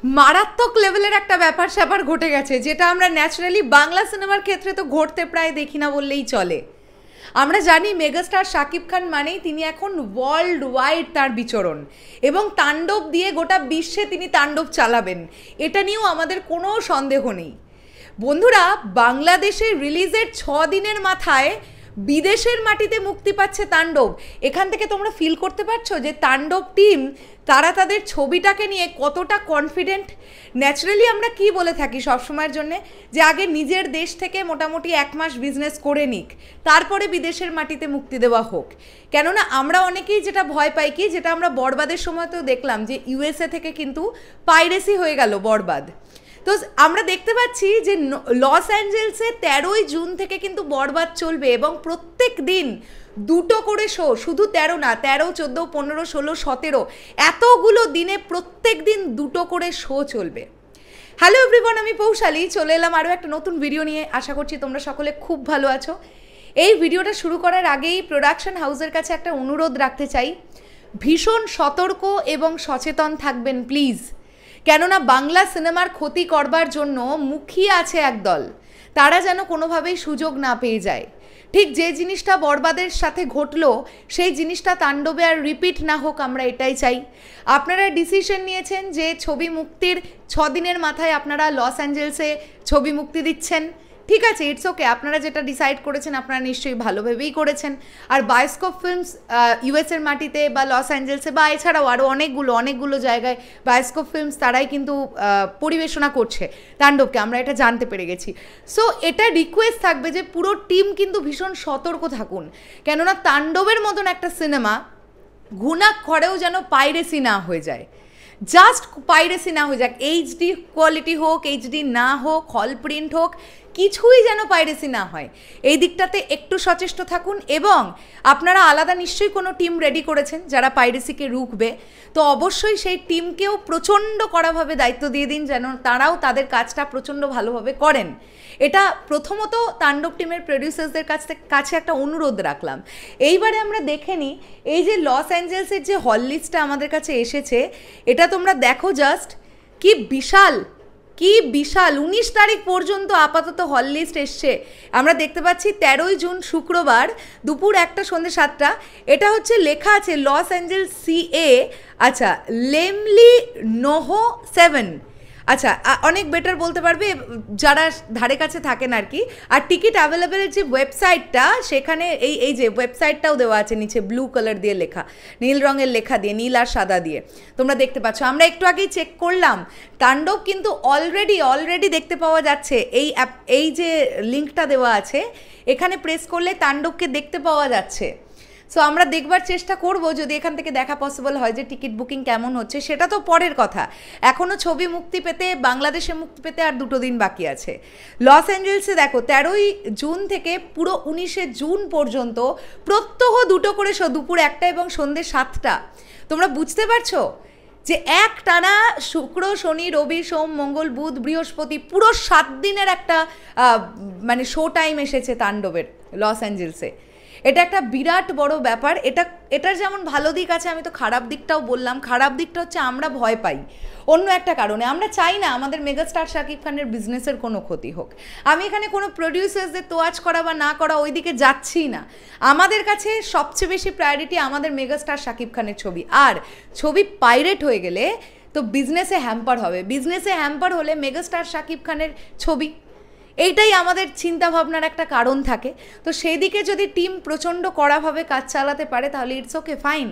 মারাত্মক লেভেলের একটা ব্যাপার স্যাপার ঘটে গেছে, যেটা আমরা ন্যাচারালি বাংলা সিনেমার ক্ষেত্রে তো ঘটতে প্রায় দেখি না বললেই চলে। আমরা জানি মেগাস্টার শাকিব খান মানেই তিনি এখন ওয়ার্ল্ড ওয়াইড তার বিচরণ, এবং তাণ্ডব দিয়ে গোটা বিশ্বে তিনি তাণ্ডব চালাবেন, এটা নিয়েও আমাদের কোনো সন্দেহ নেই। বন্ধুরা, বাংলাদেশে রিলিজের 6 দিনের মাথায় বিদেশের মাটিতে মুক্তি পাচ্ছে তাণ্ডব। এখান থেকে তোমরা ফিল করতে পারছো যে তাণ্ডব টিম তারা তাদের ছবিটাকে নিয়ে কতটা কনফিডেন্ট। ন্যাচারালি আমরা কি বলে থাকি সবসময়ের জন্যে, যে আগে নিজের দেশ থেকে মোটামুটি 1 মাস বিজনেস করে নিক, তারপরে বিদেশের মাটিতে মুক্তি দেওয়া হোক। কেননা আমরা অনেকেই যেটা ভয় পাই কি, যেটা আমরা বরবাদের সময়তেও দেখলাম, যে ইউএসএ থেকে কিন্তু পাইরেসি হয়ে গেল বরবাদ। তো আমরা দেখতে পাচ্ছি যে লস অ্যাঞ্জেলসে 13ই জুন থেকে কিন্তু বরবাদ চলবে, এবং প্রত্যেক দিন 2টো করে শো, শুধু 13 না, 13, 14, 15, 16, 17 এতগুলো দিনে প্রত্যেক দিন 2টো করে শো চলবে। হ্যালো এভরিওয়ান, আমি পৌশালী চলে এলাম আরও একটা নতুন ভিডিও নিয়ে। আশা করছি তোমরা সকলে খুব ভালো আছো। এই ভিডিওটা শুরু করার আগেই প্রোডাকশন হাউসের কাছে একটা অনুরোধ রাখতে চাই, ভীষণ সতর্ক এবং সচেতন থাকবেন প্লিজ। কেননা বাংলা সিনেমার ক্ষতি করবার জন্য মুখিয়ে আছে একদল, তারা যেন কোনোভাবেই সুযোগ না পেয়ে যায়। ঠিক যে জিনিসটা বরবাদের সাথে ঘটলো, সেই জিনিসটা তাণ্ডবে আর রিপিট না হোক, আমরা এটাই চাই। আপনারা ডিসিশন নিয়েছেন যে ছবি মুক্তির 6 দিনের মাথায় আপনারা লস অ্যাঞ্জেলসে ছবি মুক্তি দিচ্ছেন, ঠিক আছে, ইটস ওকে। আপনারা যেটা ডিসাইড করেছেন আপনারা নিশ্চয়ই ভালোভাবেই করেছেন। আর বায়োস্কোপ ফিল্মস ইউএসের মাটিতে বা লস অ্যাঞ্জেলসে বা এছাড়াও আরও অনেকগুলো জায়গায় বায়োস্কোপ ফিল্মস তারাই কিন্তু পরিবেশনা করছে তাণ্ডবকে, আমরা এটা জানতে পেরে গেছি। সো এটা রিকোয়েস্ট থাকবে যে পুরো টিম কিন্তু ভীষণ সতর্ক থাকুন, কেননা তাণ্ডবের মতন একটা সিনেমা ঘুণাক্ষরেও যেন পাইরেসি না হয়ে যায়, জাস্ট পাইরেসি না হয়ে যাক। এইচডি কোয়ালিটি হোক, এইচডি না হোক, হল প্রিন্ট হোক, কিছুই যেন পাইরেসি না হয়, এই দিকটাতে একটু সচেষ্ট থাকুন। এবং আপনারা আলাদা নিশ্চয়ই কোনো টিম রেডি করেছেন যারা পাইরেসিকে রুখবে, তো অবশ্যই সেই টিমকেও প্রচণ্ড কড়াভাবে দায়িত্ব দিয়ে দিন, যেন তারাও তাদের কাজটা প্রচণ্ড ভালোভাবে করেন। এটা প্রথমত তাণ্ডব টিমের প্রডিউসার্সদের কাছে একটা অনুরোধ রাখলাম। এইবারে আমরা দেখে নিই, এই যে লস অ্যাঞ্জেলসের যে হল লিস্টটা আমাদের কাছে এসেছে, এটা তোমরা দেখো জাস্ট, কি বিশাল 19 তারিখ পর্যন্ত আপাতত হল লিস্ট এসছে। আমরা দেখতে পাচ্ছি 13ই জুন শুক্রবার দুপুর 1টা সন্ধ্যে 7টা, এটা হচ্ছে লেখা আছে লস অ্যাঞ্জেলস সিএ, আচ্ছা লেমলি নোহো 7, আচ্ছা অনেক বেটার বলতে পারবে যারা ধারে কাছে থাকেন আর কি। আর টিকিট অ্যাভেলেবেলের যে ওয়েবসাইটটা, সেখানে এই যে ওয়েবসাইটটাও দেওয়া আছে নিচে ব্লু কালার দিয়ে লেখা, নীল রঙের লেখা দিয়ে, নীল আর সাদা দিয়ে তোমরা দেখতে পাচ্ছ। আমরা একটু আগেই চেক করলাম, তাণ্ডব কিন্তু অলরেডি দেখতে পাওয়া যাচ্ছে। এই যে লিঙ্কটা দেওয়া আছে, এখানে প্রেস করলে তাণ্ডবকে দেখতে পাওয়া যাচ্ছে। সো আমরা দেখবার চেষ্টা করব, যদি এখান থেকে দেখা পসিবল হয় যে টিকিট বুকিং কেমন হচ্ছে, সেটা তো পরের কথা। এখনও ছবি মুক্তি পেতে, বাংলাদেশে মুক্তি পেতে আর 2টো দিন বাকি আছে। লস অ্যাঞ্জেলসে দেখো 13ই জুন থেকে পুরো 19শে জুন পর্যন্ত প্রত্যহ 2টো করে শো, দুপুর 1টা এবং সন্ধ্যে 7টা। তোমরা বুঝতে পারছো যে এক টানা শুক্র, শনি, রবি, সোম, মঙ্গল, বুধ, বৃহস্পতি পুরো 7 দিনের একটা মানে শো টাইম এসেছে তাণ্ডবের লস অ্যাঞ্জেলসে। এটা একটা বিরাট বড় ব্যাপার। এটার যেমন ভালো দিক আছে, আমি তো খারাপ দিকটাও বললাম। খারাপ দিকটা হচ্ছে আমরা ভয় পাই অন্য একটা কারণে, আমরা চাই না আমাদের মেগাস্টার শাকিব খানের বিজনেসের কোনো ক্ষতি হোক। আমি এখানে কোনো প্রডিউসার্সদের তোয়াজ করা বা না করা ওই দিকে যাচ্ছি না। আমাদের কাছে সবচেয়ে বেশি প্রায়োরিটি আমাদের মেগাস্টার শাকিব খানের ছবি, আর ছবি পাইরেট হয়ে গেলে তো বিজনেসে হ্যাম্পার হবে। বিজনেসে হ্যাম্পার হলে মেগাস্টার শাকিব খানের ছবি, এইটাই আমাদের চিন্তা ভাবনার একটা কারণ থাকে। তো সেই দিকে যদি টিম প্রচণ্ড কড়াভাবে কাজ চালাতে পারে, তাহলে ইটস ওকে, ফাইন।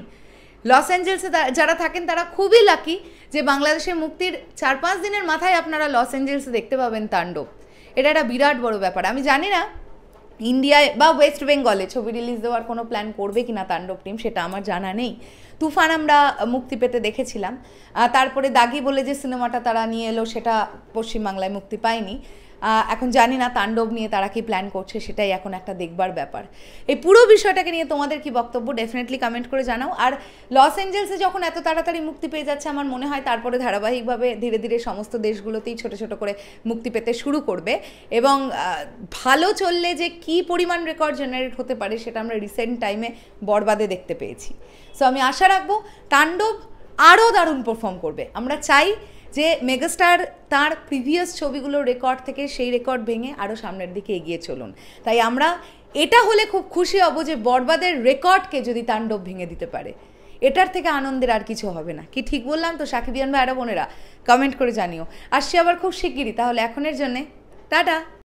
লস অ্যাঞ্জেলসে যারা থাকেন তারা খুবই লাকি যে বাংলাদেশে মুক্তির 4-5 দিনের মাথায় আপনারা লস অ্যাঞ্জেলসে দেখতে পাবেন তাণ্ডব। এটা একটা বিরাট বড় ব্যাপার। আমি জানি না ইন্ডিয়ায় বা ওয়েস্ট বেঙ্গলে ছবি রিলিজ দেওয়ার কোনো প্ল্যান করবে কিনা তাণ্ডব টিম, সেটা আমার জানা নেই। তুফান আমরা মুক্তি পেতে দেখেছিলাম, তারপরে দাগি বলে যে সিনেমাটা তারা নিয়ে এলো, সেটা পশ্চিমবাংলায় মুক্তি পায়নি। এখন জানি না তাণ্ডব নিয়ে তারা কি প্ল্যান করছে, সেটাই এখন একটা দেখবার ব্যাপার। এই পুরো বিষয়টাকে নিয়ে তোমাদের কি বক্তব্য ডেফিনেটলি কমেন্ট করে জানাও। আর লস অ্যাঞ্জেলসে যখন এত তাড়াতাড়ি মুক্তি পেয়ে যাচ্ছে, আমার মনে হয় তারপরে ধারাবাহিকভাবে ধীরে ধীরে সমস্ত দেশগুলোতেই ছোট ছোট করে মুক্তি পেতে শুরু করবে। এবং ভালো চললে যে কি পরিমাণ রেকর্ড জেনারেট হতে পারে, সেটা আমরা রিসেন্ট টাইমে বরবাদে দেখতে পেয়েছি। সো আমি আশা রাখবো তাণ্ডব আরও দারুণ পারফর্ম করবে। আমরা চাই যে মেগাস্টার তার প্রিভিয়াস ছবিগুলোর রেকর্ড থেকে সেই রেকর্ড ভেঙে আরও সামনের দিকে এগিয়ে চলুন। তাই আমরা এটা হলে খুব খুশি হব যে বরবাদের রেকর্ডকে যদি তাণ্ডব ভেঙে দিতে পারে, এটার থেকে আনন্দের আর কিছু হবে না। কি ঠিক বললাম তো সাকিবিয়ান ভাইরা বোনেরা? কমেন্ট করে জানিও। আসছি আবার খুব শিগগিরই, তাহলে এখনের জন্যে টাটা।